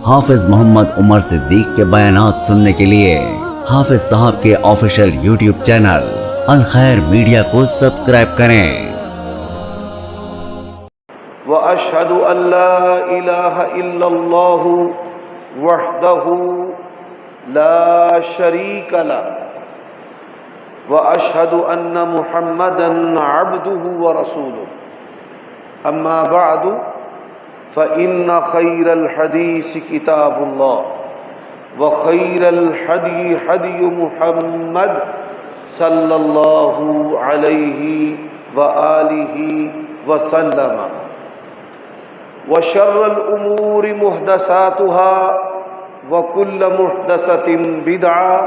حافظ محمد عمر صدیق کے بیانات سننے کے لیے حافظ صاحب کے آفیشیل یوٹیوب چینل الخیر میڈیا کو سبسکرائب کریں۔ وَأَشْهَدُ أَن لَّا إِلَٰهَ إِلَّا اللَّهُ وَحْدَهُ لَا شَرِيكَ لَهُ وَأَشْهَدُ أَنَّ مُحَمَّدًا عَبْدُهُ وَرَسُولُهُ أَمَّا بَعْدُ فَإِنَّ خَيْرَ الْحَدِيثِ كِتَابُ اللَّهِ وَخَيْرَ الْهَدْيِ هَدْيُ مُحَمَّدٍ صَلَّى اللَّهُ عَلَيْهِ وَآلِهِ وَسَلَّمَ وَشَرَّ الْأُمُورِ مُحْدَثَاتُهَا وَكُلَّ مُحْدَثَةٍ بِدْعَةٌ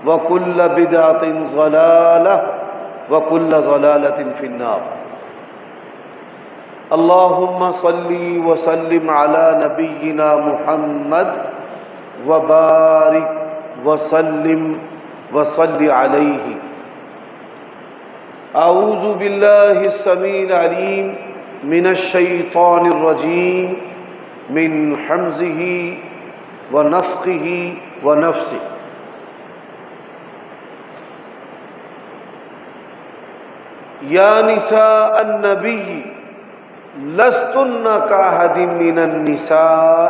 وَكُلَّ بِدْعَةٍ ضَلَالَةٌ وَكُلَّ ضَلَالَةٍ فِي النَّارِ۔ اللهم صل وسلم على نبينا محمد وبارك وسلم وصل عليه۔ اعوذ باللہ السمیع العلیم من الشیطان الرجیم من حمزه ونفخه ونفثه۔ یا نساء النبی لستن کاحد من النساء۔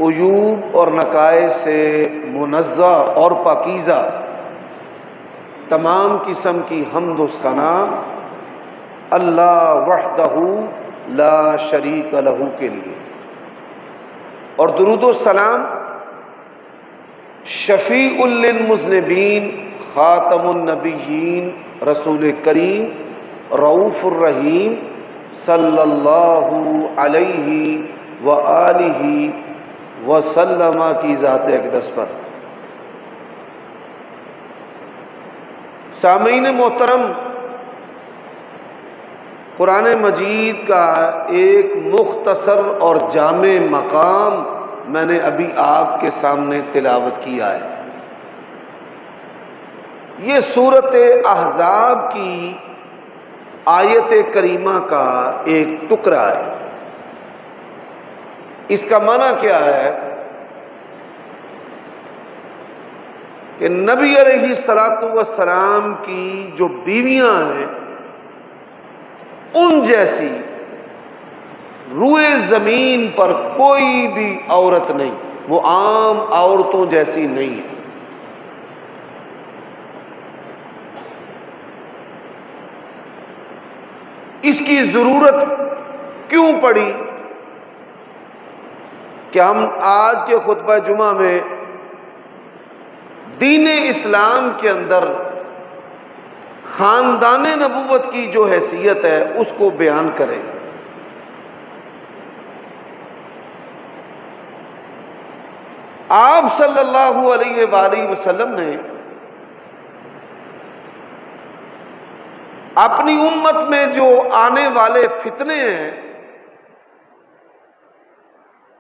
عیوب اور نقائص سے منزہ اور پاکیزہ تمام قسم کی حمد و ثنا اللہ وحدہ لا شریک لہ کے لیے، اور درود و سلام شفیع للمذنبین خاتم النبیین رسول کریم رؤوف الرحیم صلی اللہ علیہ وآلہ وسلم کی ذات اقدس پر۔ سامعین محترم، قرآن مجید کا ایک مختصر اور جامع مقام میں نے ابھی آپ کے سامنے تلاوت کیا ہے۔ یہ سورۃ احزاب کی آیت کریمہ کا ایک ٹکڑا ہے۔ اس کا معنی کیا ہے کہ نبی علیہ الصلوۃ والسلام کی جو بیویاں ہیں ان جیسی روئے زمین پر کوئی بھی عورت نہیں، وہ عام عورتوں جیسی نہیں ہے۔ اس کی ضرورت کیوں پڑی کہ ہم آج کے خطبہ جمعہ میں دین اسلام کے اندر خاندان نبوت کی جو حیثیت ہے اس کو بیان کریں۔ آپ صلی اللہ علیہ وآلہ وسلم نے اپنی امت میں جو آنے والے فتنے ہیں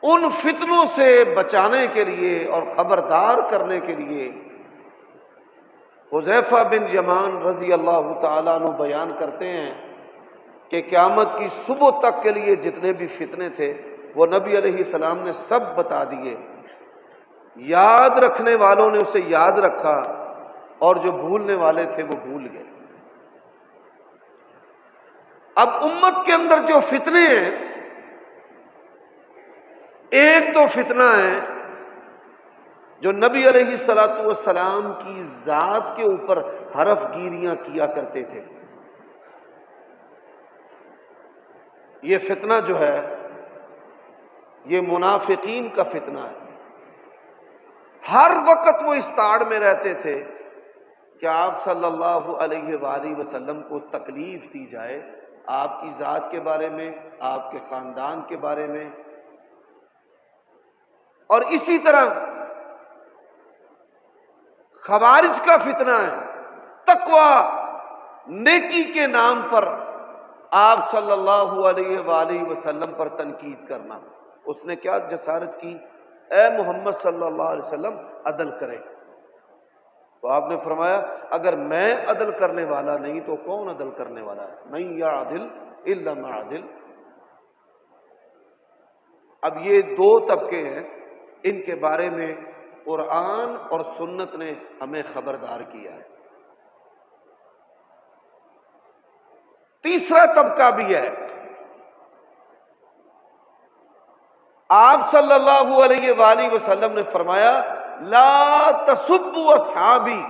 ان فتنوں سے بچانے کے لیے اور خبردار کرنے کے لیے حذیفہ بن یمان رضی اللہ تعالیٰ عنہ بیان کرتے ہیں کہ قیامت کی صبح تک کے لیے جتنے بھی فتنے تھے وہ نبی علیہ السلام نے سب بتا دیے۔ یاد رکھنے والوں نے اسے یاد رکھا اور جو بھولنے والے تھے وہ بھول گئے۔ اب امت کے اندر جو فتنے ہیں، ایک تو فتنہ ہے جو نبی علیہ الصلوۃ والسلام کی ذات کے اوپر حرف گیریاں کیا کرتے تھے۔ یہ فتنہ جو ہے یہ منافقین کا فتنہ ہے۔ ہر وقت وہ اس تاڑ میں رہتے تھے کہ آپ صلی اللہ علیہ وآلہ وسلم کو تکلیف دی جائے، آپ کی ذات کے بارے میں، آپ کے خاندان کے بارے میں۔ اور اسی طرح خوارج کا فتنہ ہے، تقوی نیکی کے نام پر آپ صلی اللہ علیہ وآلہ وسلم پر تنقید کرنا۔ اس نے کیا جسارت کی؟ اے محمد صلی اللہ علیہ وسلم عدل کرے۔ تو آپ نے فرمایا اگر میں عدل کرنے والا نہیں تو کون عدل کرنے والا ہے؟ من یعدل الا مع عدل۔ اب یہ دو طبقے ہیں، ان کے بارے میں قرآن اور سنت نے ہمیں خبردار کیا ہے۔ تیسرا طبقہ بھی ہے، آپ صلی اللہ علیہ وآلہ وسلم نے فرمایا لا تسبوا اصحابی،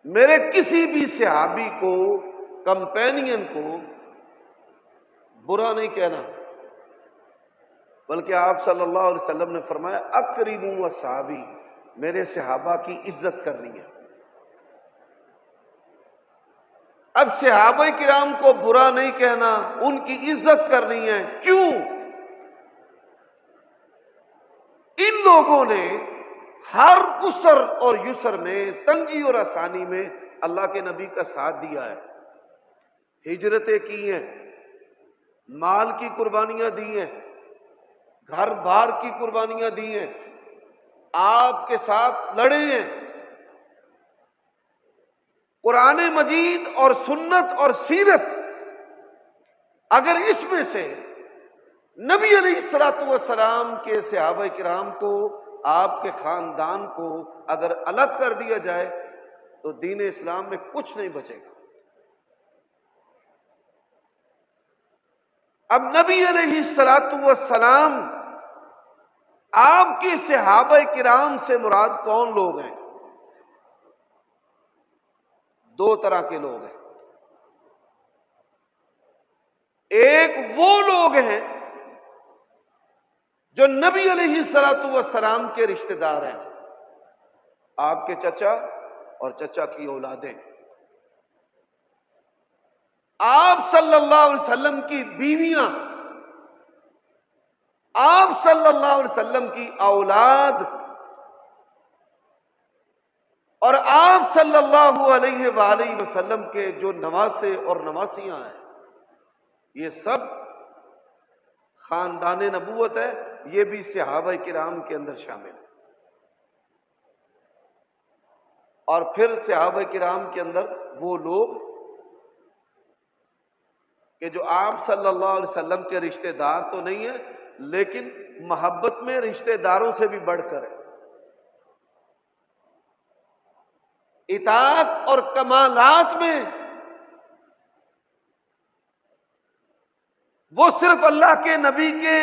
میرے کسی بھی صحابی کو، کمپینین کو برا نہیں کہنا، بلکہ آپ صلی اللہ علیہ وسلم نے فرمایا اکرموا اصحابی، میرے صحابہ کی عزت کرنی ہے۔ اب صحابہ کرام کو برا نہیں کہنا، ان کی عزت کرنی ہے، کیوں؟ ان لوگوں نے ہر عسر اور یسر میں، تنگی اور آسانی میں اللہ کے نبی کا ساتھ دیا ہے، ہجرتیں کی ہیں، مال کی قربانیاں دی ہیں، گھر بار کی قربانیاں دی ہیں، آپ کے ساتھ لڑے ہیں۔ قرآن مجید اور سنت اور سیرت، اگر اس میں سے نبی علیہ الصلوۃ والسلام کے صحابہ کرام کو، آپ کے خاندان کو اگر الگ کر دیا جائے تو دین اسلام میں کچھ نہیں بچے گا۔ اب نبی علیہ الصلوۃ والسلام، آپ کے صحابہ کرام سے مراد کون لوگ ہیں؟ دو طرح کے لوگ ہیں۔ ایک وہ لوگ ہیں جو نبی علیہ الصلوۃ والسلام کے رشتہ دار ہیں، آپ کے چچا اور چچا کی اولادیں، آپ صلی اللہ علیہ وسلم کی بیویاں، آپ صلی اللہ علیہ وسلم کی اولاد، اور آپ صلی اللہ علیہ وآلہ وسلم کے جو نواسے اور نواسیاں ہیں، یہ سب خاندان نبوت ہے، یہ بھی صحابہ کرام کے اندر شامل ہے۔ اور پھر صحابہ کرام کے اندر وہ لوگ کہ جو آپ صلی اللہ علیہ وسلم کے رشتہ دار تو نہیں ہیں، لیکن محبت میں رشتہ داروں سے بھی بڑھ کر ہے، اطاعت اور کمالات میں وہ صرف اللہ کے نبی کے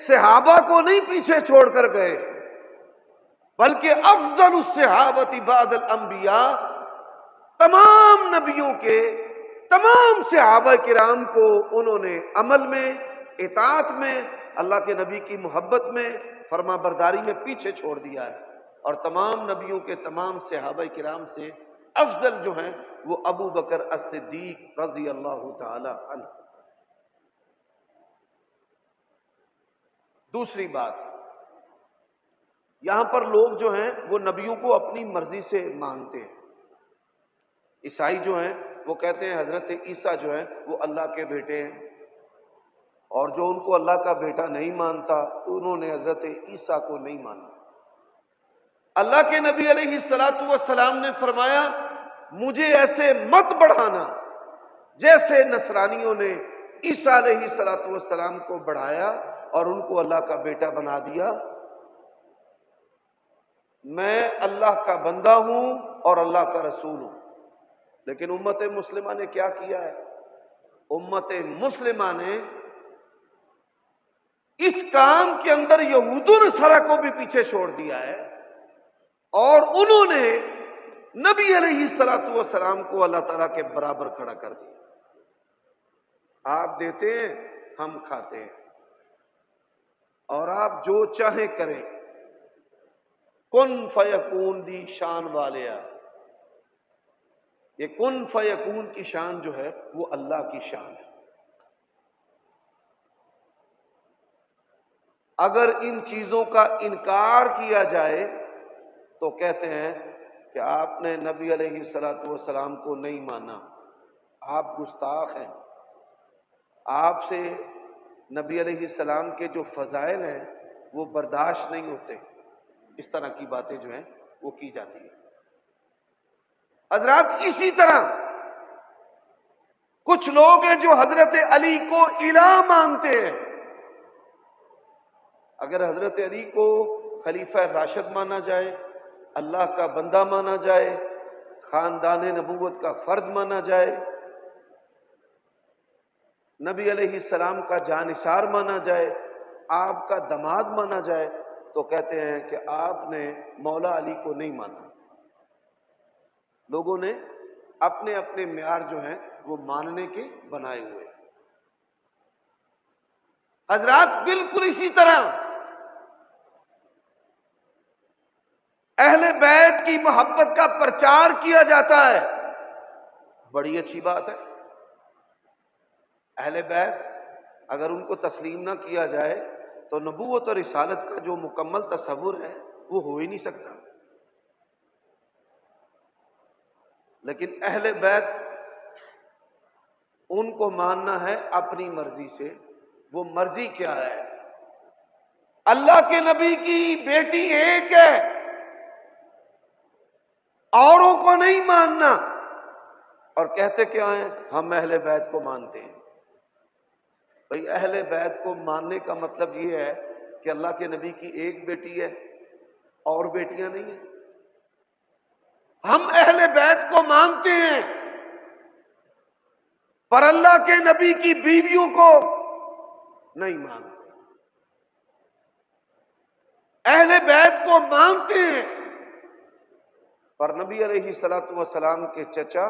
صحابہ کو نہیں پیچھے چھوڑ کر گئے، بلکہ افضل الصحابۃ بعد الانبیاء، تمام نبیوں کے تمام صحابہ کرام کو انہوں نے عمل میں، اطاعت میں، اللہ کے نبی کی محبت میں، فرما برداری میں پیچھے چھوڑ دیا ہے۔ اور تمام نبیوں کے تمام صحابہ کرام سے افضل جو ہیں وہ ابو بکر الصدیق رضی اللہ تعالی عنہ۔ دوسری بات، یہاں پر لوگ جو ہیں وہ نبیوں کو اپنی مرضی سے مانتے ہیں۔ عیسائی جو ہیں وہ کہتے ہیں حضرت عیسیٰ جو ہیں وہ اللہ کے بیٹے ہیں، اور جو ان کو اللہ کا بیٹا نہیں مانتا انہوں نے حضرت عیسیٰ کو نہیں مانا۔ اللہ کے نبی علیہ الصلوۃ والسلام نے فرمایا مجھے ایسے مت بڑھانا جیسے نصرانیوں نے عیسیٰ علیہ الصلوۃ والسلام کو بڑھایا اور ان کو اللہ کا بیٹا بنا دیا۔ میں اللہ کا بندہ ہوں اور اللہ کا رسول ہوں۔ لیکن امت مسلمہ نے کیا کیا ہے؟ امت مسلمہ نے اس کام کے اندر یہود و نصارہ کو بھی پیچھے چھوڑ دیا ہے، اور انہوں نے نبی علیہ الصلوۃ والسلام کو اللہ تعالیٰ کے برابر کھڑا کر دیا۔ آپ دیتے ہیں ہم کھاتے ہیں، اور آپ جو چاہیں کریں، کن فیکون دی شان والے۔ یہ کن فیکون کی شان جو ہے وہ اللہ کی شان ہے۔ اگر ان چیزوں کا انکار کیا جائے تو کہتے ہیں کہ آپ نے نبی علیہ الصلوۃ والسلام کو نہیں مانا، آپ گستاخ ہیں، آپ سے نبی علیہ السلام کے جو فضائل ہیں وہ برداشت نہیں ہوتے۔ اس طرح کی باتیں جو ہیں وہ کی جاتی ہیں۔ حضرات اسی طرح کچھ لوگ ہیں جو حضرت علی کو الہ مانتے ہیں۔ اگر حضرت علی کو خلیفہ راشد مانا جائے، اللہ کا بندہ مانا جائے، خاندان نبوت کا فرد مانا جائے، نبی علیہ السلام کا جانثار مانا جائے، آپ کا داماد مانا جائے، تو کہتے ہیں کہ آپ نے مولا علی کو نہیں مانا۔ لوگوں نے اپنے اپنے معیار جو ہیں وہ ماننے کے بنائے ہوئے۔ حضرات بالکل اسی طرح اہل بیت کی محبت کا پرچار کیا جاتا ہے، بڑی اچھی بات ہے۔ اہل بیت اگر ان کو تسلیم نہ کیا جائے تو نبوت اور رسالت کا جو مکمل تصور ہے وہ ہو ہی نہیں سکتا۔ لیکن اہل بیت ان کو ماننا ہے اپنی مرضی سے۔ وہ مرضی کیا ہے؟ اللہ کے نبی کی بیٹی ایک ہے، اوروں کو نہیں ماننا، اور کہتے کیا ہیں؟ ہم اہل بیت کو مانتے ہیں۔ بھئی اہل بیت کو ماننے کا مطلب یہ ہے کہ اللہ کے نبی کی ایک بیٹی ہے اور بیٹیاں نہیں ہیں۔ ہم اہل بیت کو مانتے ہیں پر اللہ کے نبی کی بیویوں کو نہیں مانتے۔ اہل بیت کو مانتے ہیں پر نبی علیہ السلام کے چچا،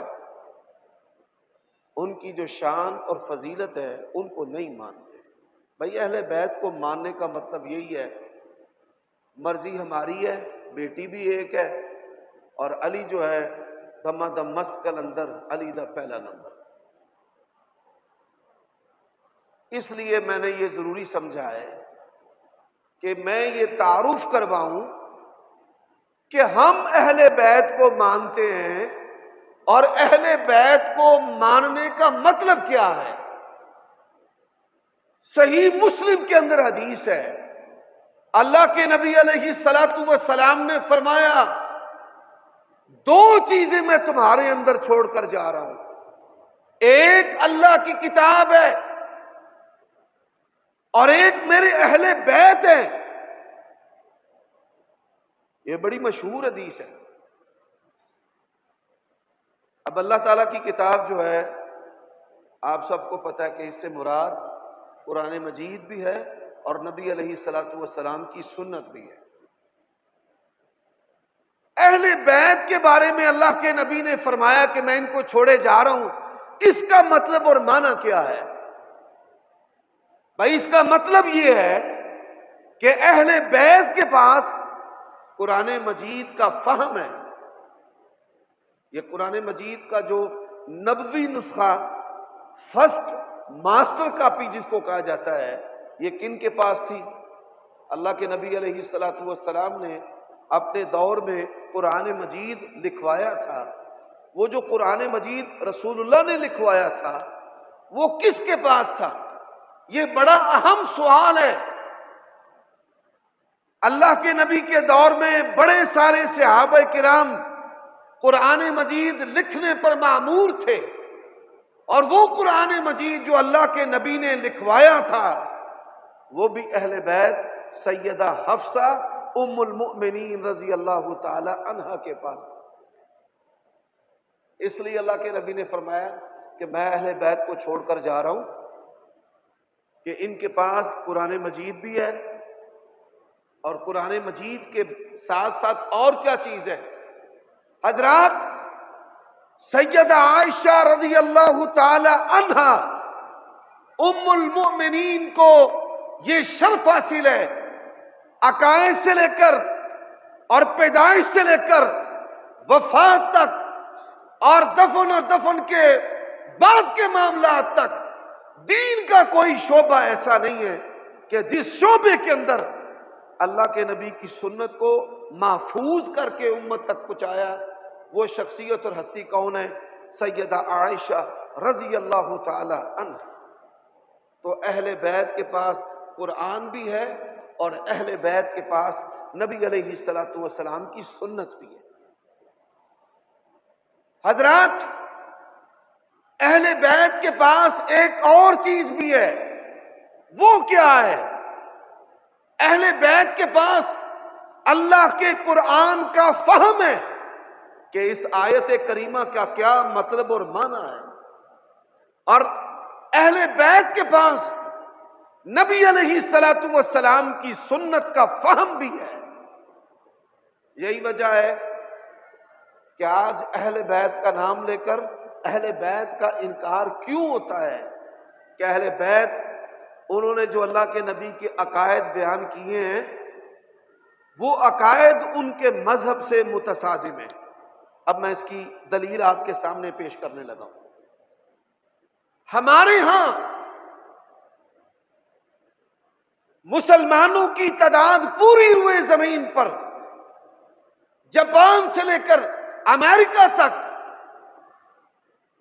ان کی جو شان اور فضیلت ہے ان کو نہیں مانتے۔ بھئی اہل بیت کو ماننے کا مطلب یہی ہے، مرضی ہماری ہے، بیٹی بھی ایک ہے، اور علی جو ہے دمہ دم مست کلندر، علی دا پہلا نمبر۔ اس لیے میں نے یہ ضروری سمجھا ہے کہ میں یہ تعارف کرواؤں کہ ہم اہل بیت کو مانتے ہیں، اور اہل بیت کو ماننے کا مطلب کیا ہے۔ صحیح مسلم کے اندر حدیث ہے، اللہ کے نبی علیہ السلام نے فرمایا، دو چیزیں میں تمہارے اندر چھوڑ کر جا رہا ہوں، ایک اللہ کی کتاب ہے اور ایک میرے اہل بیت ہیں۔ یہ بڑی مشہور حدیث ہے۔ اب اللہ تعالیٰ کی کتاب جو ہے آپ سب کو پتہ ہے کہ اس سے مراد قرآن مجید بھی ہے اور نبی علیہ السلام کی سنت بھی ہے۔ اہل بیت کے بارے میں اللہ کے نبی نے فرمایا کہ میں ان کو چھوڑے جا رہا ہوں، اس کا مطلب اور معنی کیا ہے؟ بھائی اس کا مطلب یہ ہے کہ اہل بیت کے پاس قرآن مجید کا فہم ہے۔ یہ قرآن مجید کا جو نبوی نسخہ، فرسٹ ماسٹر کاپی جس کو کہا جاتا ہے، یہ کن کے پاس تھی؟ اللہ کے نبی علیہ السلام نے اپنے دور میں قرآن مجید لکھوایا تھا۔ وہ جو قرآن مجید رسول اللہ نے لکھوایا تھا وہ کس کے پاس تھا؟ یہ بڑا اہم سوال ہے۔ اللہ کے نبی کے دور میں بڑے سارے صحابہ کرام قرآن مجید لکھنے پر مأمور تھے، اور وہ قرآن مجید جو اللہ کے نبی نے لکھوایا تھا وہ بھی اہل بیت سیدہ حفصہ ام المؤمنین رضی اللہ تعالی عنہا کے پاس تھا۔ اس لیے اللہ کے نبی نے فرمایا کہ میں اہل بیت کو چھوڑ کر جا رہا ہوں کہ ان کے پاس قرآن مجید بھی ہے، اور قرآن مجید کے ساتھ ساتھ اور کیا چیز ہے؟ حضرات سیدہ عائشہ رضی اللہ تعالی عنہا ام المؤمنین کو یہ شرف حاصل ہے، عقائد سے لے کر اور پیدائش سے لے کر وفات تک اور دفن کے بعد کے معاملات تک دین کا کوئی شعبہ ایسا نہیں ہے کہ جس شعبے کے اندر اللہ کے نبی کی سنت کو محفوظ کر کے امت تک پہنچایا۔ وہ شخصیت اور ہستی کون ہے؟ سیدہ عائشہ رضی اللہ تعالی عنہ۔ تو اہل بیت کے پاس قرآن بھی ہے اور اہل بیت کے پاس نبی علیہ الصلوۃ والسلام کی سنت بھی ہے۔ حضرات، اہل بیت کے پاس ایک اور چیز بھی ہے، وہ کیا ہے؟ اہل بیت کے پاس اللہ کے قرآن کا فہم ہے کہ اس آیت کریمہ کا کیا مطلب اور معنی ہے، اور اہل بیت کے پاس نبی علیہ الصلوۃ والسلام کی سنت کا فہم بھی ہے۔ یہی وجہ ہے کہ آج اہل بیت کا نام لے کر اہل بیت کا انکار کیوں ہوتا ہے کہ اہل بیت انہوں نے جو اللہ کے نبی کے عقائد بیان کیے ہیں وہ عقائد ان کے مذہب سے متصادم ہیں۔ اب میں اس کی دلیل آپ کے سامنے پیش کرنے لگا ہوں۔ ہمارے ہاں مسلمانوں کی تعداد پوری روئے زمین پر جاپان سے لے کر امریکہ تک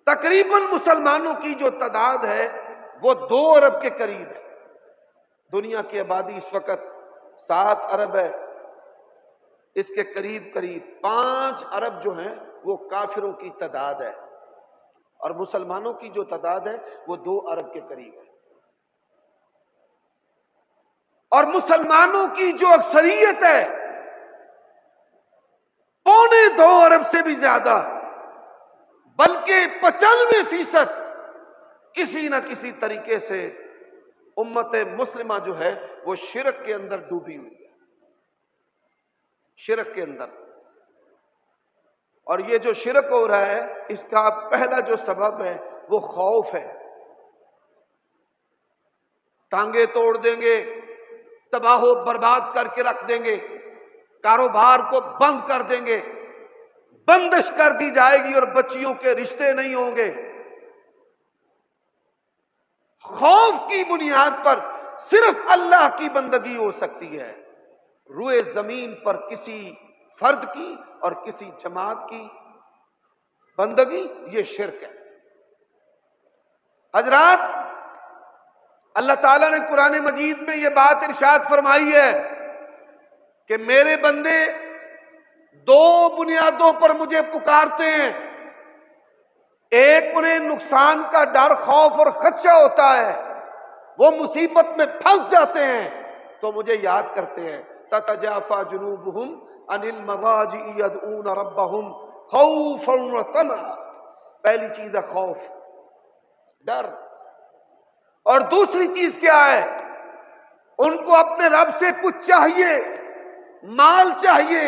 تقریباً مسلمانوں کی جو تعداد ہے وہ 2 ارب کے قریب ہے۔ دنیا کی آبادی اس وقت 7 ارب ہے، اس کے قریب 5 ارب جو ہیں وہ کافروں کی تعداد ہے، اور مسلمانوں کی جو تعداد ہے وہ 2 ارب کے قریب ہے۔ اور مسلمانوں کی جو اکثریت ہے 2.25 ارب سے بھی زیادہ، بلکہ 95% کسی نہ کسی طریقے سے امت مسلمہ جو ہے وہ شرک کے اندر ڈوبی ہوئی ہے، شرک کے اندر۔ اور یہ جو شرک ہو رہا ہے اس کا پہلا جو سبب ہے وہ خوف ہے۔ ٹانگیں توڑ دیں گے، تباہ و برباد کر کے رکھ دیں گے، کاروبار کو بند کر دیں گے، بندش کر دی جائے گی اور بچیوں کے رشتے نہیں ہوں گے۔ خوف کی بنیاد پر صرف اللہ کی بندگی ہو سکتی ہے، روئے زمین پر کسی فرد کی اور کسی جماعت کی بندگی یہ شرک ہے۔ حضرات، اللہ تعالیٰ نے قرآن مجید میں یہ بات ارشاد فرمائی ہے کہ میرے بندے 2 بنیادوں پر مجھے پکارتے ہیں۔ ایک، انہیں نقصان کا ڈر، خوف اور خدشہ ہوتا ہے، وہ مصیبت میں پھنس جاتے ہیں تو مجھے یاد کرتے ہیں۔ تتجافا جنوبہم عن المضاجع یدعون ربہم خوفا وطمعا۔ پہلی چیز ہے خوف، ڈر، اور دوسری چیز کیا ہے؟ ان کو اپنے رب سے کچھ چاہیے، مال چاہیے،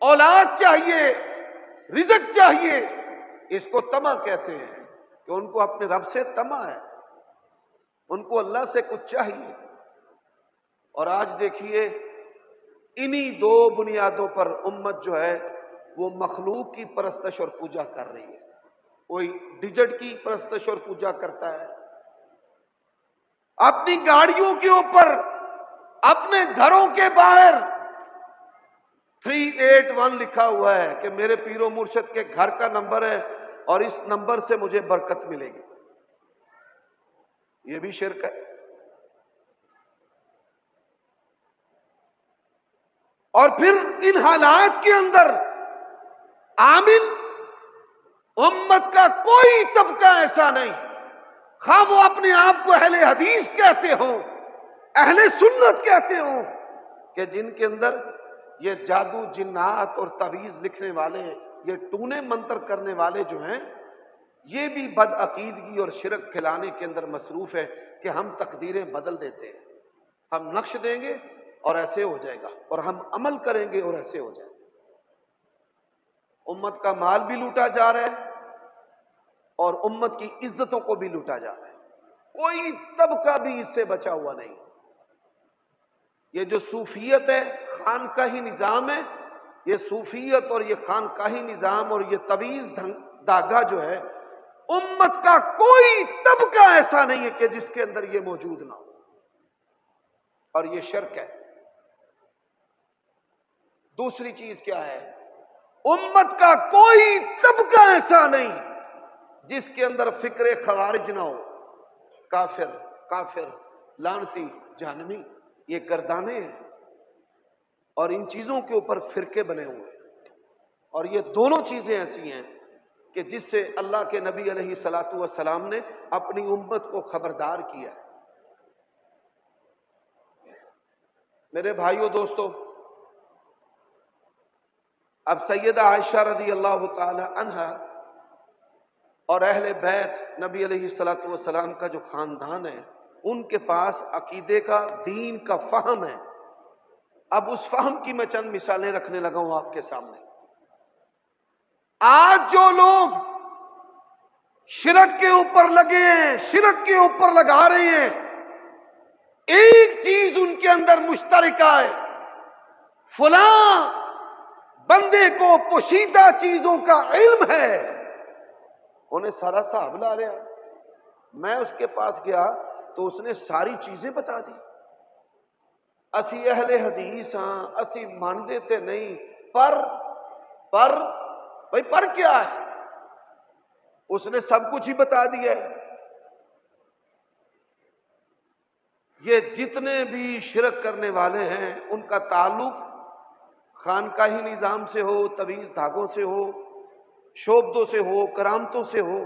اولاد چاہیے، رزق چاہیے، اس کو طمع کہتے ہیں کہ ان کو اپنے رب سے طمع ہے، ان کو اللہ سے کچھ چاہیے۔ اور آج دیکھیے انہی 2 بنیادوں پر امت جو ہے وہ مخلوق کی پرستش اور پوجا کر رہی ہے۔ کوئی ڈیجٹ کی پرستش اور پوجا کرتا ہے، اپنی گاڑیوں کے اوپر، اپنے گھروں کے باہر 381 لکھا ہوا ہے کہ میرے پیر و مرشد کے گھر کا نمبر ہے اور اس نمبر سے مجھے برکت ملے گی۔ یہ بھی شرک ہے۔ اور پھر ان حالات کے اندر عامل امت کا کوئی طبقہ ایسا نہیں، خواہ وہ اپنے آپ کو اہل حدیث کہتے ہوں، اہل سنت کہتے ہوں، کہ جن کے اندر یہ جادو، جنات اور تعویذ لکھنے والے، یہ ٹونے منتر کرنے والے جو ہیں، یہ بھی بدعقیدگی اور شرک پھیلانے کے اندر مصروف ہے کہ ہم تقدیریں بدل دیتے ہیں، ہم نقش دیں گے اور ایسے ہو جائے گا، اور ہم عمل کریں گے اور ایسے ہو جائے گا۔ امت کا مال بھی لوٹا جا رہا ہے اور امت کی عزتوں کو بھی لوٹا جا رہا ہے، کوئی طبقہ بھی اس سے بچا ہوا نہیں۔ یہ جو صوفیت ہے، خانقاہی نظام ہے، یہ صوفیت اور یہ خانقاہی نظام اور یہ تعویذ داغا جو ہے، امت کا کوئی طبقہ ایسا نہیں ہے کہ جس کے اندر یہ موجود نہ ہو، اور یہ شرک ہے۔ دوسری چیز کیا ہے؟ امت کا کوئی طبقہ ایسا نہیں جس کے اندر فکر خوارج نہ ہو، کافر، کافر، لعنتی، جہنمی، یہ گردانے ہیں اور ان چیزوں کے اوپر فرقے بنے ہوئے ہیں، اور یہ دونوں چیزیں ایسی ہیں کہ جس سے اللہ کے نبی علیہ الصلاۃ والسلام نے اپنی امت کو خبردار کیا ہے۔ میرے بھائیوں دوستو، اب سیدہ عائشہ رضی اللہ تعالی عنہا اور اہل بیت نبی علیہ الصلاۃ والسلام کا جو خاندان ہے، ان کے پاس عقیدے کا، دین کا فہم ہے۔ اب اس فہم کی میں چند مثالیں رکھنے لگا ہوں آپ کے سامنے۔ آج جو لوگ شرک کے اوپر لگے ہیں، شرک کے اوپر لگا رہے ہیں، ایک چیز ان کے اندر مشترکہ ہے، فلاں بندے کو پوشیدہ چیزوں کا علم ہے۔ انہیں سارا صاحب لا لیا۔ میں اس کے پاس گیا تو اس نے ساری چیزیں بتا دی۔ اسی اہل حدیث ہاں، اسی مان دیتے نہیں، پر بھائی پر کیا ہے؟ اس نے سب کچھ ہی بتا دیا ہے۔ یہ جتنے بھی شرک کرنے والے ہیں ان کا تعلق خانقاہی نظام سے ہو، تویز دھاگوں سے ہو، شوبدوں سے ہو، کرامتوں سے ہو،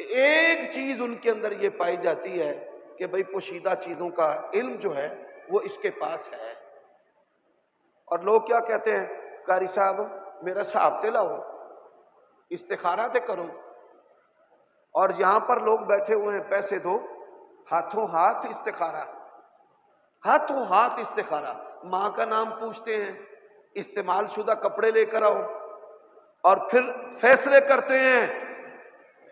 ایک چیز ان کے اندر یہ پائی جاتی ہے کہ بھئی پوشیدہ چیزوں کا علم جو ہے وہ اس کے پاس ہے۔ اور لوگ کیا کہتے ہیں؟ قاری صاحب میرا صاحب تے لاؤ، استخارہ تے کرو، اور یہاں پر لوگ بیٹھے ہوئے ہیں، پیسے دو، ہاتھوں ہاتھ استخارہ، ہاتھوں ہاتھ استخارہ، ماں کا نام پوچھتے ہیں، استعمال شدہ کپڑے لے کر آؤ، اور پھر فیصلے کرتے ہیں۔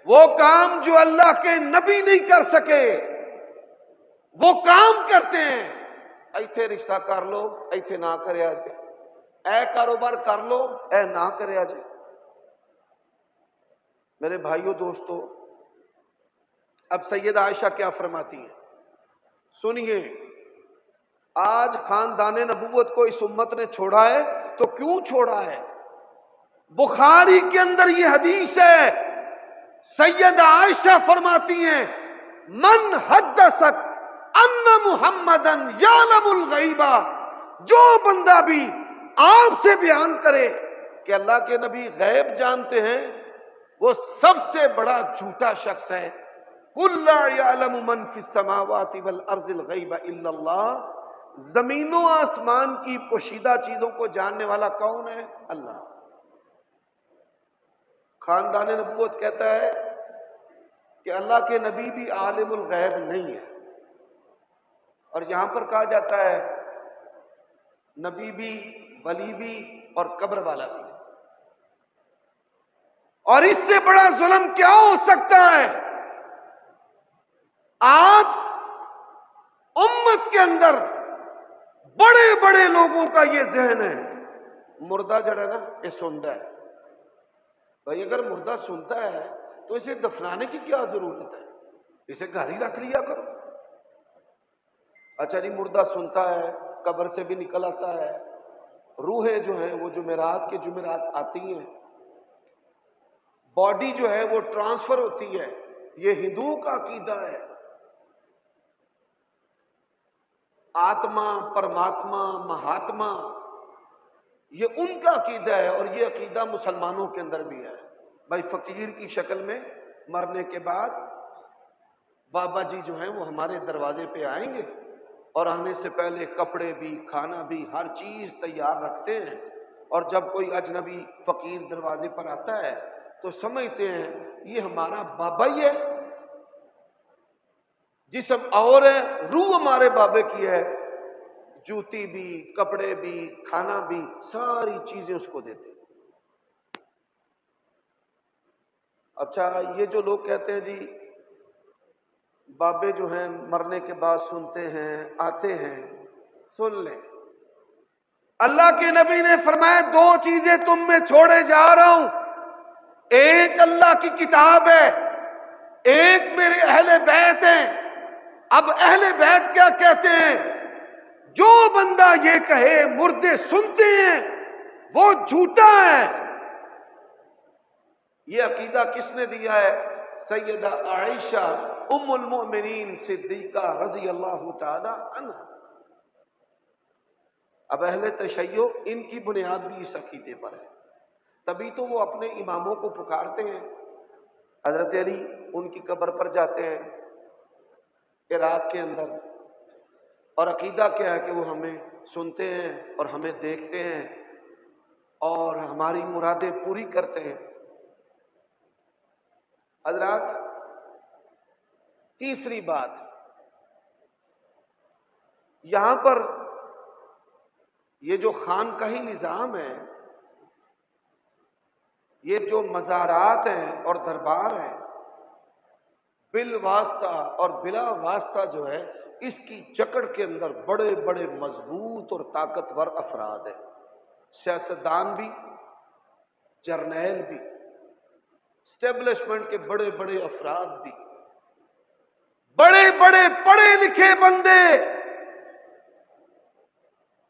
وہ کام جو اللہ کے نبی نہیں کر سکے وہ کام کرتے ہیں۔ ایتھے رشتہ کر لو، ایتھے نہ کرے آ جائے، اے کاروبار کر لو، اے نہ کرے آ جائے۔ میرے بھائیوں دوستو، اب سیدہ عائشہ کیا فرماتی ہیں سنیے۔ آج خاندان نبوت کو اس امت نے چھوڑا ہے تو کیوں چھوڑا ہے؟ بخاری کے اندر یہ حدیث ہے، سیدہ عائشہ فرماتی ہیں، من حدثک ان محمدن یعلم الغیبہ، جو بندہ بھی آپ سے بیان کرے کہ اللہ کے نبی غیب جانتے ہیں، وہ سب سے بڑا جھوٹا شخص ہے۔ قل لا یعلم من فی السماوات والارض الغیب الا اللہ، زمین و آسمان کی پوشیدہ چیزوں کو جاننے والا کون ہے؟ اللہ۔ خاندان نبوت کہتا ہے کہ اللہ کے نبی بھی عالم الغیب نہیں ہے، اور یہاں پر کہا جاتا ہے نبی بھی، ولی بھی، اور قبر والا بھی۔ اور اس سے بڑا ظلم کیا ہو سکتا ہے؟ آج امت کے اندر بڑے بڑے لوگوں کا یہ ذہن ہے، مردہ جڑا نا یہ سنتا ہے۔ بھائی اگر مردہ سنتا ہے تو اسے دفنانے کی کیا ضرورت ہے؟ اسے گھر ہی رکھ لیا کرو۔ اچھا جی، مردہ سنتا ہے، قبر سے بھی نکل آتا ہے، روحیں جو ہیں وہ جمعرات کے جمعرات آتی ہیں، باڈی جو ہے وہ ٹرانسفر ہوتی ہے، یہ ہندوؤں کا عقیدہ ہے۔ آتما، پرماتما، مہاتما، یہ ان کا عقیدہ ہے، اور یہ عقیدہ مسلمانوں کے اندر بھی ہے۔ بھائی فقیر کی شکل میں مرنے کے بعد بابا جی جو ہیں وہ ہمارے دروازے پہ آئیں گے، اور آنے سے پہلے کپڑے بھی، کھانا بھی، ہر چیز تیار رکھتے ہیں، اور جب کوئی اجنبی فقیر دروازے پر آتا ہے تو سمجھتے ہیں یہ ہمارا بابا ہی ہے، جسم اور ہے، روح ہمارے بابے کی ہے، جوتی بھی، کپڑے بھی، کھانا بھی، ساری چیزیں اس کو دیتے ہیں۔ اچھا، یہ جو لوگ کہتے ہیں جی بابے جو ہیں مرنے کے بعد سنتے ہیں، آتے ہیں، سن لیں، اللہ کے نبی نے فرمایا دو چیزیں تم میں چھوڑے جا رہا ہوں، ایک اللہ کی کتاب ہے، ایک میرے اہل بیت ہیں۔ اب اہل بیت کیا کہتے ہیں؟ جو بندہ یہ کہے مردے سنتے ہیں وہ جھوٹا ہے۔ یہ عقیدہ کس نے دیا ہے؟ سیدہ عائشہ ام المؤمنین صدیقہ رضی اللہ تعالی عنہ۔ اب اہل تشیع ان کی بنیاد بھی اس عقیدے پر ہے، تبھی تو وہ اپنے اماموں کو پکارتے ہیں۔ حضرت علی ان کی قبر پر جاتے ہیں عراق کے اندر، اور عقیدہ کیا ہے کہ وہ ہمیں سنتے ہیں اور ہمیں دیکھتے ہیں اور ہماری مرادیں پوری کرتے ہیں۔ حضرات، تیسری بات، یہاں پر یہ جو خانقاہی نظام ہے، یہ جو مزارات ہیں اور دربار ہیں، بالواسطہ اور بلا واسطہ جو ہے، اس کی جکڑ کے اندر بڑے بڑے مضبوط اور طاقتور افراد ہیں، سیاستدان بھی، جرنیل بھی، اسٹیبلشمنٹ کے بڑے بڑے افراد بھی، بڑے بڑے پڑھے لکھے بندے۔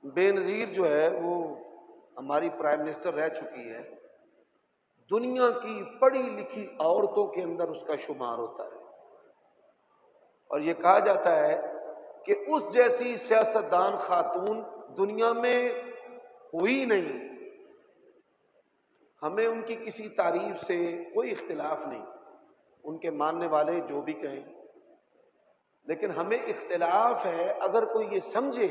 بے نظیر جو ہے وہ ہماری پرائم منسٹر رہ چکی ہے، دنیا کی پڑھی لکھی عورتوں کے اندر اس کا شمار ہوتا ہے، اور یہ کہا جاتا ہے کہ اس جیسی سیاستدان خاتون دنیا میں ہوئی نہیں۔ ہمیں ان کی کسی تعریف سے کوئی اختلاف نہیں، ان کے ماننے والے جو بھی کہیں، لیکن ہمیں اختلاف ہے اگر کوئی یہ سمجھے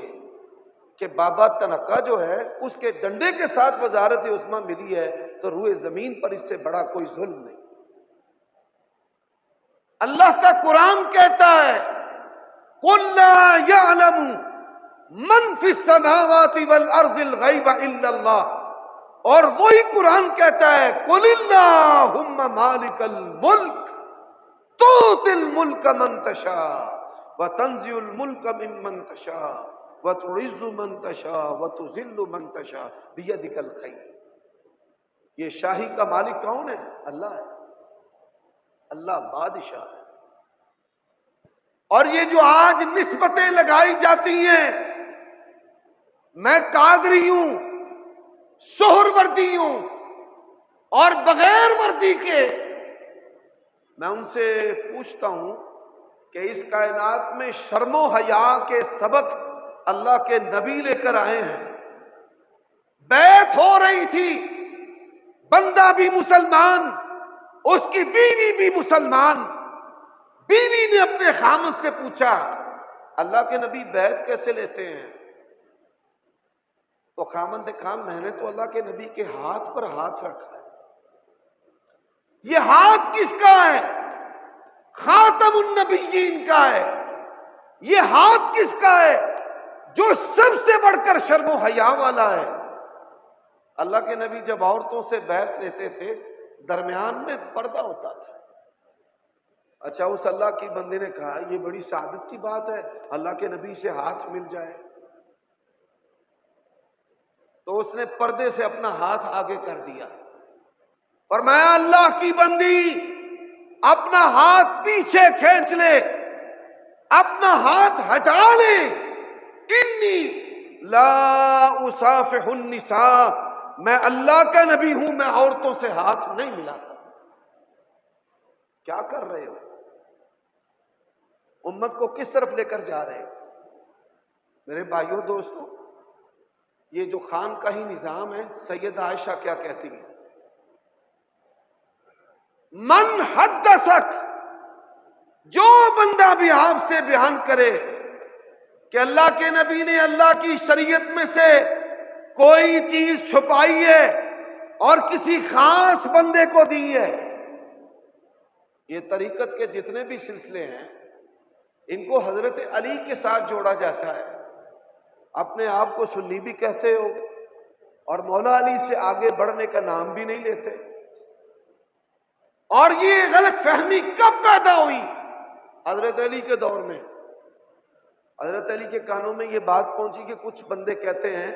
کہ بابا تنکا جو ہے اس کے ڈنڈے کے ساتھ وزارت عظمیٰ ملی ہے تو روئے زمین پر اس سے بڑا کوئی ظلم نہیں۔ اللہ کا قرآن کہتا ہے قُلْ لَا يَعْلَمُ مَنْ فِي السَّمَاوَاتِ وَالْأَرْضِ الْغَيْبَ إِلَّا اللَّهُ، اور وہی قرآن کہتا ہے قُلِ اللَّهُمَّ مَالِكَ الْمُلْكِ تُؤْتِي الْمُلْكَ مَنْ تَشَاءُ وَتَنزِعُ الْمُلْكَ مِمَّنْ تَشَاءُ وَتُعِزُّ مَنْ تَشَاءُ وَتُذِلُّ مَنْ تَشَاءُ بِيَدِكَ الْخَيْرُ۔ یہ شاہی کا مالک کون ہے؟ اللہ ہے، اللہ بادشاہ ہے۔ اور یہ جو آج نسبتیں لگائی جاتی ہیں، میں قادری ہوں، سہر وردی ہوں، اور بغیر وردی کے، میں ان سے پوچھتا ہوں کہ اس کائنات میں شرم و حیا کے سبق اللہ کے نبی لے کر آئے ہیں۔ بیعت ہو رہی تھی، بندہ بھی مسلمان، اس کی بیوی بھی مسلمان، بیوی نے اپنے خامد سے پوچھا اللہ کے نبی بیعت کیسے لیتے ہیں؟ تو خامد نے کہا میں نے تو اللہ کے نبی کے ہاتھ پر ہاتھ رکھا ہے۔ یہ ہاتھ کس کا ہے؟ خاتم النبیین کا ہے۔ یہ ہاتھ کس کا ہے؟ جو سب سے بڑھ کر شرم و حیا والا ہے۔ اللہ کے نبی جب عورتوں سے بیعت لیتے تھے درمیان میں پردہ ہوتا تھا۔ اچھا، اس اللہ کی بندے نے کہا یہ بڑی سعادت کی بات ہے اللہ کے نبی سے ہاتھ مل جائے، تو اس نے پردے سے اپنا ہاتھ آگے کر دیا، فرمایا اللہ کی بندی اپنا ہاتھ پیچھے کھینچ لے، اپنا ہاتھ ہٹا لے، انی لا اصافح النساء، میں اللہ کا نبی ہوں، میں عورتوں سے ہاتھ نہیں ملاتا۔ کیا کر رہے ہو؟ امت کو کس طرف لے کر جا رہے ہو؟ میرے بھائیوں دوستوں، یہ جو خانقاہی نظام ہے، سیدہ عائشہ کیا کہتی ہیں؟ من حدثک، جو بندہ بھی آپ سے بیان کرے کہ اللہ کے نبی نے اللہ کی شریعت میں سے کوئی چیز چھپائی ہے اور کسی خاص بندے کو دی ہے، یہ طریقت کے جتنے بھی سلسلے ہیں ان کو حضرت علی کے ساتھ جوڑا جاتا ہے۔ اپنے آپ کو سنی بھی کہتے ہو اور مولا علی سے آگے بڑھنے کا نام بھی نہیں لیتے، اور یہ غلط فہمی کب پیدا ہوئی؟ حضرت علی کے دور میں۔ حضرت علی کے کانوں میں یہ بات پہنچی کہ کچھ بندے کہتے ہیں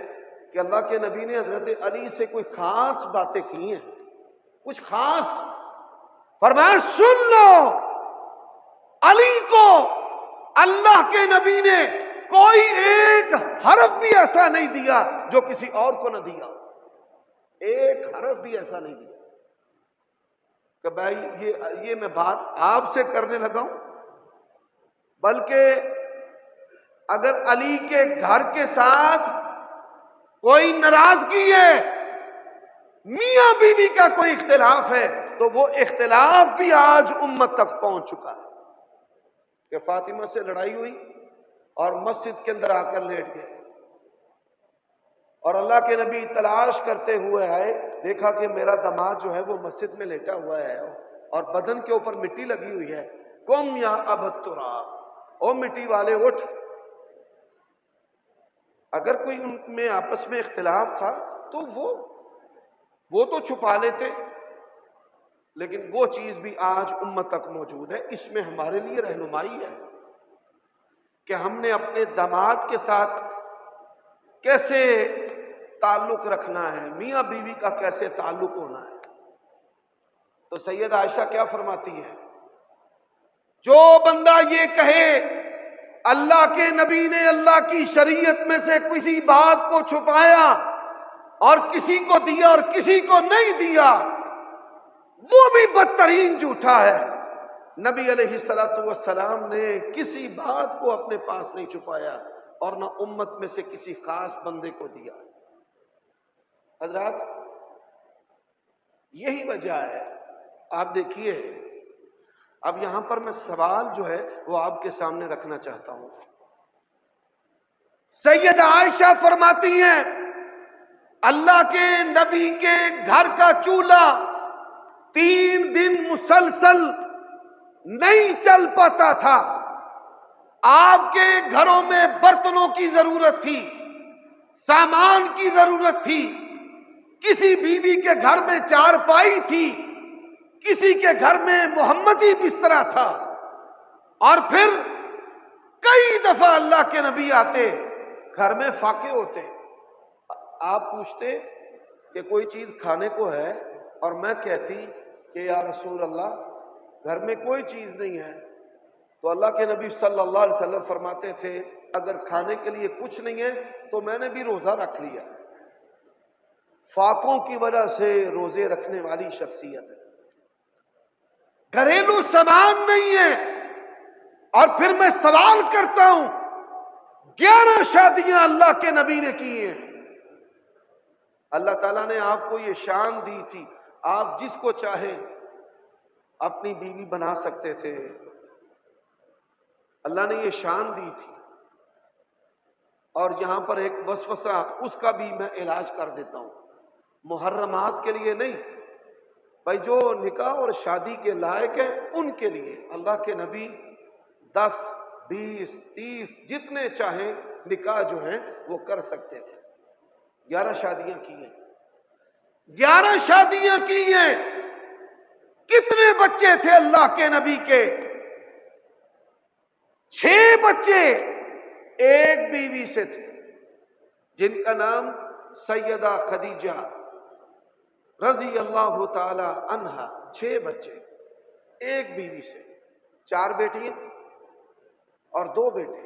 کہ اللہ کے نبی نے حضرت علی سے کوئی خاص باتیں کی ہیں، کچھ خاص۔ فرمایا سن لو، علی کو اللہ کے نبی نے کوئی ایک حرف بھی ایسا نہیں دیا جو کسی اور کو نہ دیا، ایک حرف بھی ایسا نہیں دیا کہ بھائی یہ میں بات آپ سے کرنے لگا ہوں بلکہ اگر علی کے گھر کے ساتھ کوئی ناراضگی ہے، میاں بیوی کا کوئی اختلاف ہے، تو وہ اختلاف بھی آج امت تک پہنچ چکا ہے کہ فاطمہ سے لڑائی ہوئی اور مسجد کے اندر آ کر لیٹ گئے، اور اللہ کے نبی تلاش کرتے ہوئے آئے، دیکھا کہ میرا داماد جو ہے وہ مسجد میں لیٹا ہوا ہے اور بدن کے اوپر مٹی لگی ہوئی ہے، قم یا ابا التراب، او مٹی والے اٹھ۔ اگر کوئی ان میں آپس میں اختلاف تھا تو وہ تو چھپا لیتے، لیکن وہ چیز بھی آج امت تک موجود ہے۔ اس میں ہمارے لیے رہنمائی ہے کہ ہم نے اپنے داماد کے ساتھ کیسے تعلق رکھنا ہے، میاں بیوی کا کیسے تعلق ہونا ہے۔ تو سید عائشہ کیا فرماتی ہے؟ جو بندہ یہ کہے اللہ کے نبی نے اللہ کی شریعت میں سے کسی بات کو چھپایا اور کسی کو دیا اور کسی کو نہیں دیا، وہ بھی بدترین جھوٹا ہے۔ نبی علیہ السلام نے کسی بات کو اپنے پاس نہیں چھپایا اور نہ امت میں سے کسی خاص بندے کو دیا۔ حضرات، یہی وجہ ہے، آپ دیکھیے، اب یہاں پر میں سوال جو ہے وہ آپ کے سامنے رکھنا چاہتا ہوں۔ سید عائشہ فرماتی ہیں اللہ کے نبی کے گھر کا چولہا 3 دن مسلسل نہیں چل پاتا تھا، آپ کے گھروں میں برتنوں کی ضرورت تھی، سامان کی ضرورت تھی، کسی بیوی کے گھر میں چارپائی تھی، کسی کے گھر میں محمدی بسترا تھا، اور پھر کئی دفعہ اللہ کے نبی آتے، گھر میں فاقے ہوتے، آپ پوچھتے کہ کوئی چیز کھانے کو ہے اور میں کہتی کہ یا رسول اللہ گھر میں کوئی چیز نہیں ہے، تو اللہ کے نبی صلی اللہ علیہ وسلم فرماتے تھے اگر کھانے کے لیے کچھ نہیں ہے تو میں نے بھی روزہ رکھ لیا۔ فاقوں کی وجہ سے روزے رکھنے والی شخصیت ہے۔ گھریلو سامان نہیں ہے، اور پھر میں سوال کرتا ہوں 11 شادیاں اللہ کے نبی نے کی ہیں، اللہ تعالیٰ نے آپ کو یہ شان دی تھی، آپ جس کو چاہیں اپنی بیوی بنا سکتے تھے، اللہ نے یہ شان دی تھی۔ اور یہاں پر ایک وسوسہ، اس کا بھی میں علاج کر دیتا ہوں، محرمات کے لیے نہیں بھائی، جو نکاح اور شادی کے لائق ہیں ان کے لیے اللہ کے نبی 10 20 30 جتنے چاہیں نکاح جو ہیں وہ کر سکتے تھے۔ 11 شادیاں کی ہیں، 11 شادیاں کی ہیں۔ کتنے بچے تھے اللہ کے نبی کے؟ 6 بچے ایک بیوی سے تھے، جن کا نام سیدہ خدیجہ رضی اللہ تعالی عنہا۔ 6 بچے ایک بیوی سے، 4 بیٹیاں اور 2 بیٹے۔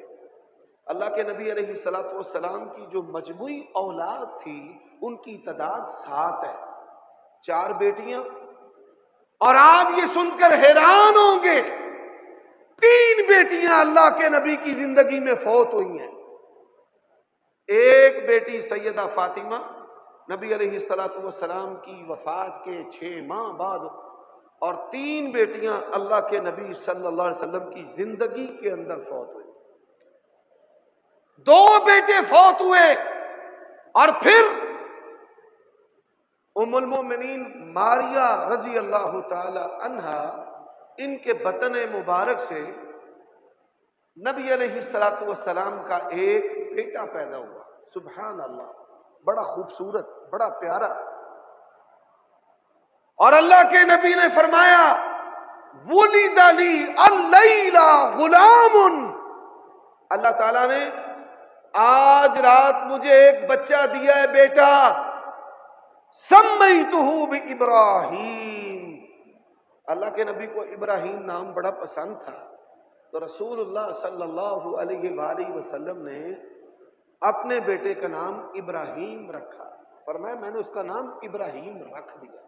اللہ کے نبی علیہ السلام کی جو مجموعی اولاد تھی ان کی تعداد 7 ہے، 4 بیٹیاں، اور آپ یہ سن کر حیران ہوں گے 3 بیٹیاں اللہ کے نبی کی زندگی میں فوت ہوئی ہیں۔ ایک بیٹی سیدہ فاطمہ نبی علیہ السلام کی وفات کے 6 ماہ بعد، اور 3 بیٹیاں اللہ کے نبی صلی اللہ علیہ وسلم کی زندگی کے اندر فوت ہوئی۔ 2 بیٹے فوت ہوئے، اور پھر ام المومنین ماریہ رضی اللہ تعالی عنہا، ان کے بطن مبارک سے نبی علیہ السلام کا ایک بیٹا پیدا ہوا۔ سبحان اللہ، بڑا خوبصورت، بڑا پیارا۔ اور اللہ کے نبی نے فرمایا وُلِدَ لِي اللَّيْلَ غُلَامٌ، اللہ تعالیٰ نے آج رات مجھے ایک بچہ دیا ہے، بیٹا، سمیتہ بِإِبْرَاہِیم، اللہ کے نبی کو ابراہیم نام بڑا پسند تھا، تو رسول اللہ صلی اللہ علیہ وآلہ وسلم نے اپنے بیٹے کا نام ابراہیم رکھا، فرمایا میں نے اس کا نام ابراہیم رکھ دیا۔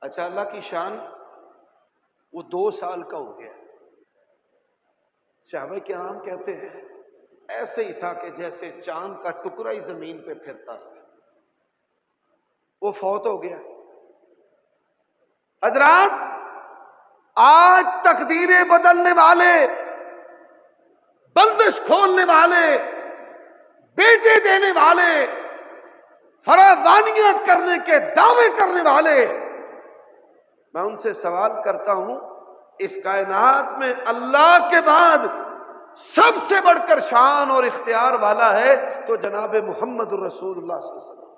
اچھا، اللہ کی شان، وہ 2 سال کا ہو گیا، صحابہ کرام کہتے ہیں ایسے ہی تھا کہ جیسے چاند کا ٹکڑا ہی زمین پہ پھرتا، وہ فوت ہو گیا۔ حضرات، آج تقدیریں بدلنے والے، بندش کھولنے والے، بیٹے دینے والے، فراوانیاں کرنے کے دعوے کرنے والے، میں ان سے سوال کرتا ہوں، اس کائنات میں اللہ کے بعد سب سے بڑھ کر شان اور اختیار والا ہے تو جناب محمد الرسول اللہ صلی اللہ علیہ وسلم،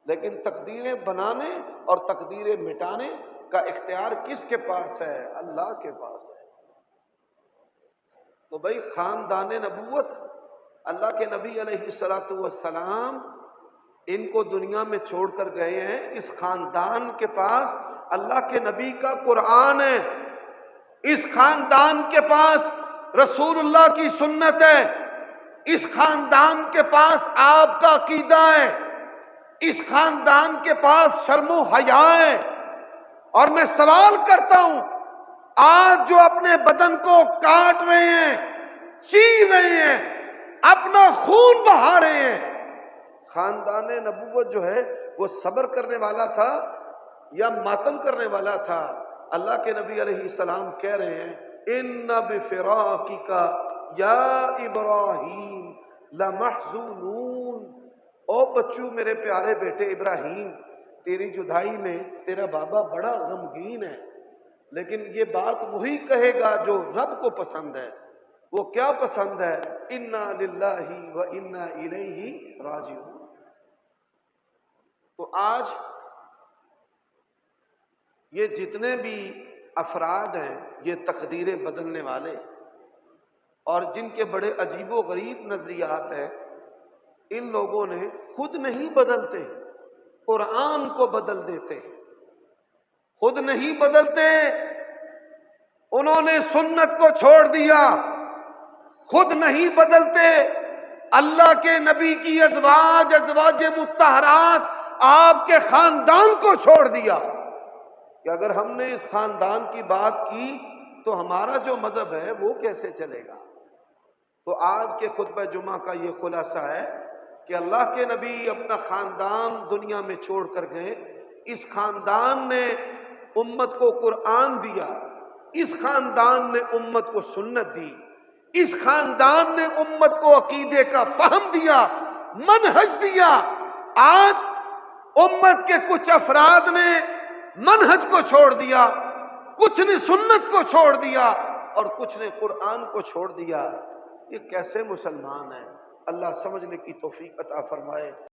لیکن تقدیریں بنانے اور تقدیریں مٹانے کا اختیار کس کے پاس ہے؟ اللہ کے پاس ہے۔ تو بھائی خاندان نبوت، اللہ کے نبی علیہ الصلوۃ والسلام ان کو دنیا میں چھوڑ کر گئے ہیں، اس خاندان کے پاس اللہ کے نبی کا قرآن ہے، اس خاندان کے پاس رسول اللہ کی سنت ہے، اس خاندان کے پاس آپ کا عقیدہ ہے، اس خاندان کے پاس شرم و حیا ہے۔ اور میں سوال کرتا ہوں، آج جو اپنے بدن کو کاٹ رہے ہیں، چیر رہے ہیں، اپنا خون بہا رہے ہیں، خاندان نبوت جو ہے وہ صبر کرنے والا تھا یا ماتم کرنے والا تھا؟ اللہ کے نبی علیہ السلام کہہ رہے ہیں ان بفراقک یا ابراہیم لمحزونون، او بچو میرے پیارے بیٹے ابراہیم، تیری جدائی میں تیرا بابا بڑا غمگین ہے، لیکن یہ بات وہی کہے گا جو رب کو پسند ہے۔ وہ کیا پسند ہے؟ انا للہ و انا الیہ راجعون۔ تو آج یہ جتنے بھی افراد ہیں، یہ تقدیریں بدلنے والے اور جن کے بڑے عجیب و غریب نظریات ہیں، ان لوگوں نے خود نہیں بدلتے، قرآن کو بدل دیتے، خود نہیں بدلتے، انہوں نے سنت کو چھوڑ دیا، خود نہیں بدلتے، اللہ کے نبی کی ازواج مطہرات آپ کے خاندان کو چھوڑ دیا کہ اگر ہم نے اس خاندان کی بات کی تو ہمارا جو مذہب ہے وہ کیسے چلے گا۔ تو آج کے خطبہ جمعہ کا یہ خلاصہ ہے کہ اللہ کے نبی اپنا خاندان دنیا میں چھوڑ کر گئے، اس خاندان نے امت کو قرآن دیا، اس خاندان نے امت کو سنت دی، اس خاندان نے امت کو عقیدے کا فہم دیا، منہج دیا۔ آج امت کے کچھ افراد نے منہج کو چھوڑ دیا، کچھ نے سنت کو چھوڑ دیا اور کچھ نے قرآن کو چھوڑ دیا۔ یہ کیسے مسلمان ہیں؟ اللہ سمجھنے کی توفیق عطا فرمائے۔